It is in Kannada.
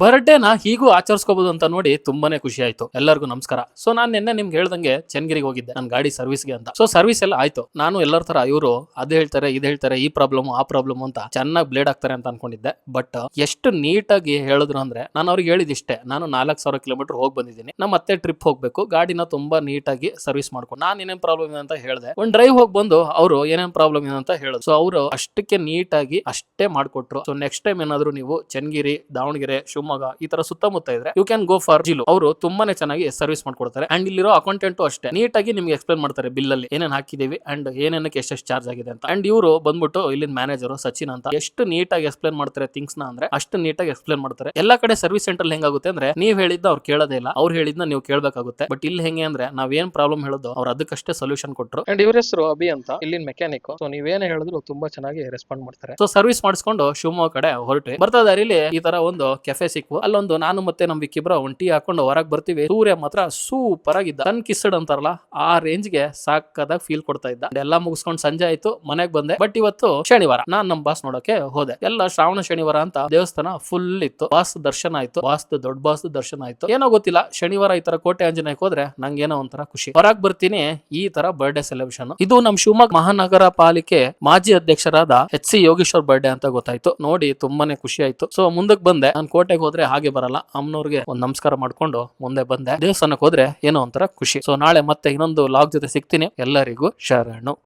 ಬರ್ಡೇನ ಹೀಗೂ ಆಚರಿಸ್ಕೋಬಹುದು ಅಂತ ನೋಡಿ ತುಂಬಾನೇ ಖುಷಿ ಆಯ್ತು. ಎಲ್ಲರಿಗೂ ನಮಸ್ಕಾರ. ಸೊ ನಾನು ನಿನ್ನೆ ನಿಮ್ಗೆ ಹೇಳ್ದಂಗೆ ಚನ್ನಗಿರಿಗೆ ಹೋಗಿದ್ದೆ ನನ್ನ ಗಾಡಿ ಸರ್ವಿಸ್ಗೆ ಅಂತ. ಸೊ ಸರ್ವಿಸ್ ಎಲ್ಲ ಆಯ್ತು. ನಾನು ಎಲ್ಲರ ತರ ಇವರು ಅದ್ ಹೇಳ್ತಾರೆ ಇದ್ ಹೇಳ್ತಾರೆ, ಈ ಪ್ರಾಬ್ಲಮ್ ಆ ಪ್ರಾಬ್ಲಮ್ ಅಂತ ಚೆನ್ನಾಗಿ ಬ್ಲೇಡ್ ಆಗ್ತಾರೆ ಅಂತ ಅನ್ಕೊಂಡಿದ್ದೆ. ಬಟ್ ಎಷ್ಟು ನೀಟಾಗಿ ಹೇಳಿದ್ರು ಅಂದ್ರೆ, ನಾನು ಅವ್ರಿಗೆ ಹೇಳಿದಿಷ್ಟೇ, ನಾನು 4000 ಕಿಲೋಮೀಟರ್ ಹೋಗಿ ಬಂದಿದ್ದೀನಿ, ನಮ್ಮ ಮತ್ತೆ ಟ್ರಿಪ್ ಹೋಗ್ಬೇಕು, ಗಾಡಿನ ತುಂಬಾ ನೀಟಾಗಿ ಸರ್ವಿಸ್ ಮಾಡ್ಕೊಂಡು ನಾನು ಏನೇನ್ ಪ್ರಾಬ್ಲಮ್ ಇದೆ ಅಂತ ಹೇಳಿದೆ. ಒಂದ್ ಡ್ರೈವ್ ಹೋಗಿ ಬಂದು ಅವರು ಏನೇನ್ ಪ್ರಾಬ್ಲಮ್ ಇದೆ ಅಂತ ಹೇಳಿದ್ರು. ಸೊ ಅವರು ಅಷ್ಟಕ್ಕೆ ನೀಟಾಗಿ ಅಷ್ಟೇ ಮಾಡ್ಕೊಟ್ರು. ಸೊ ನೆಕ್ಸ್ಟ್ ಟೈಮ್ ಏನಾದ್ರು ನೀವು ಚನ್ನಗಿರಿ, ದಾವಣಗೆರೆ, ಶಿವಮೊಗ್ಗ ಈ ತರ ಸುತ್ತಮುತ್ತ ಇದ್ರೆ ಯು ಕ್ಯಾನ್ ಗೋ ಫಾರ್ ಜಿಲು. ಅವರು ತುಂಬಾನೇ ಚೆನ್ನಾಗಿ ಸರ್ವಿಸ್ ಮಾಡ್ಕೊಡ್ತಾರೆ. ಅಂಡ್ ಇಲ್ಲಿರೋ ಅಕೌಂಟೆಂಟ್ ಅಷ್ಟೇ ನೀಟಾಗಿ ನಿಮ್ಗೆ ಎಕ್ಸ್ಪ್ಲೇನ್ ಮಾಡ್ತಾರೆ ಬಿಲ್ ಅಲ್ಲಿ ಏನೇನ್ ಹಾಕಿದೀವಿ ಅಂಡ್ ಏನೇನಕ್ಕೆ ಎಷ್ಟೆಷ್ಟು ಚಾರ್ಜ್ ಆಗಿದೆ ಅಂತ. ಅಂಡ್ ಇವರು ಬಂದ್ಬಿಟ್ಟು ಇಲ್ಲಿನ ಮ್ಯಾನೇಜರ್ ಸಚಿನ್ ಅಂತ ಎಷ್ಟು ನೀಟಾಗಿ ಎಕ್ಸ್ಪ್ಲೇನ್ ಮಾಡ್ತಾರೆ ಥಿಂಗ್ಸ್ ನ ಅಂದ್ರೆ ಅಷ್ಟು ನೀಟಾಗಿ ಎಕ್ಸ್ಪ್ಲೇನ್ ಮಾಡ್ತಾರೆ. ಎಲ್ಲಾ ಕಡೆ ಸರ್ವಿಸ್ ಸೆಂಟರ್ ಹೆಂಗಾಗುತ್ತೆ ಅಂದ್ರೆ ನೀವ್ ಹೇಳಿದ್ನ ಅವ್ರು ಕೇಳೋದೇ ಇಲ್ಲ, ಅವ್ರು ಹೇಳಿದ್ನ ನೀವು ಕೇಳಬೇಕಾಗುತ್ತೆ. ಬಟ್ ಇಲ್ಲಿ ಹೆಂಗೆ ಅಂದ್ರೆ ನಾವ್ ಏನ್ ಪ್ರಾಬ್ಲಮ್ ಹೇಳೋದು ಅವ್ರು ಅದಕ್ಕಷ್ಟೇ ಸೊಲ್ಯೂಷನ್ ಕೊಟ್ರು. ಅಂಡ್ ಇವ್ರ ಹೆಸರು ಅಭಿ ಅಂತ, ಇಲ್ಲಿನ ಮೆಕ್ಯಾನಿಕ್. ಸೊ ನೀವೇನೇ ಹೇಳಿದ್ರು ತುಂಬಾ ಚೆನ್ನಾಗಿ ರೆಸ್ಪಾಂಡ್ ಮಾಡ್ತಾರೆ. ಸೊ ಸರ್ವಿಸ್ ಮಾಡಿಸ್ಕೊಂಡು ಶಿವಮೊಗ್ಗ ಕಡೆ ಹೊರಟ್ವಿ. ಬರ್ತಾ ದಾರಿಲಿ ಈ ತರ ಒಂದು ಕೆಫೆ ಸಿಕ್ಕು. ಅಲ್ಲೊಂದು ನಾನು ಮತ್ತೆ ನಮ್ ವಿಕ್ಕಿಬ್ರ ಒಂದ್ ಟೀ ಹಾಕೊಂಡು ಹೊರಗೆ ಬರ್ತೀವಿ. ಸೂರ್ಯ ಮಾತ್ರ ಸೂಪರ್ ಆಗಿದ್ದ, ಸನ್ ಕಿಸ್ಡ್ ಅಂತಾರಲ್ಲ ಆ ರೇಂಜ್ ಗೆ ಸಾಕಾದಾಗ ಫೀಲ್ ಕೊಡ್ತಾ ಇದ್ದ. ಎಲ್ಲ ಮುಗಿಸ್ಕೊಂಡು ಸಂಜೆ ಆಯ್ತು, ಮನೆಗ್ ಬಂದೆ. ಬಟ್ ಇವತ್ತು ಶನಿವಾರ, ನಾನ್ ನಮ್ ಬಾಸ್ ನೋಡಕ್ಕೆ ಹೋದೆ. ಎಲ್ಲ ಶ್ರಾವಣ ಶನಿವಾರ ಅಂತ ದೇವಸ್ಥಾನ ಫುಲ್ ಇತ್ತು. ಬಾಸ್ ದರ್ಶನ ಆಯ್ತು, ದೊಡ್ಡ ಬಾಸ್ ದರ್ಶನ ಆಯ್ತು. ಏನೋ ಗೊತ್ತಿಲ್ಲ, ಶನಿವಾರ ಈ ತರ ಕೋಟೆ ಆಂಜನೇಯಕ್ಕೆ ಹೋದ್ರೆ ನಂಗೇನೋ ಒಂಥರ ಖುಷಿ. ಹೊರಗ್ ಬರ್ತೀನಿ, ಈ ತರ ಬರ್ಡೇ ಸೆಲೆಬ್ರೇಷನ್. ಇದು ನಮ್ ಶಿವಮೊಗ್ಗ ಮಹಾನಗರ ಪಾಲಿಕೆ ಮಾಜಿ ಅಧ್ಯಕ್ಷರಾದ HC ಯೋಗೇಶ್ವರ್ ಬರ್ಡೇ ಅಂತ ಗೊತ್ತಾಯ್ತು. ನೋಡಿ ತುಂಬಾನೇ ಖುಷಿ ಆಯ್ತು. ಸೊ ಮುಂದಕ್ಕೆ ಬಂದೆ. ನಾನು ಕೋಟೆಗೆ ಹೋದ್ರೆ ಹಾಗೆ ಬರಲ್ಲ, ಅಮ್ಮನವ್ರಿಗೆ ಒಂದ್ ನಮಸ್ಕಾರ ಮಾಡ್ಕೊಂಡು ಮುಂದೆ ಬಂದೆ. ದೇವಸ್ಥಾನಕ್ಕೆ ಹೋದ್ರೆ ಏನೋ ಒಂಥರ ಖುಷಿ. ಸೊ ನಾಳೆ ಮತ್ತೆ ಇನ್ನೊಂದು ಲಾಗ್ ಜೊತೆ ಸಿಗ್ತೀನಿ. ಎಲ್ಲರಿಗೂ ಶರಣು.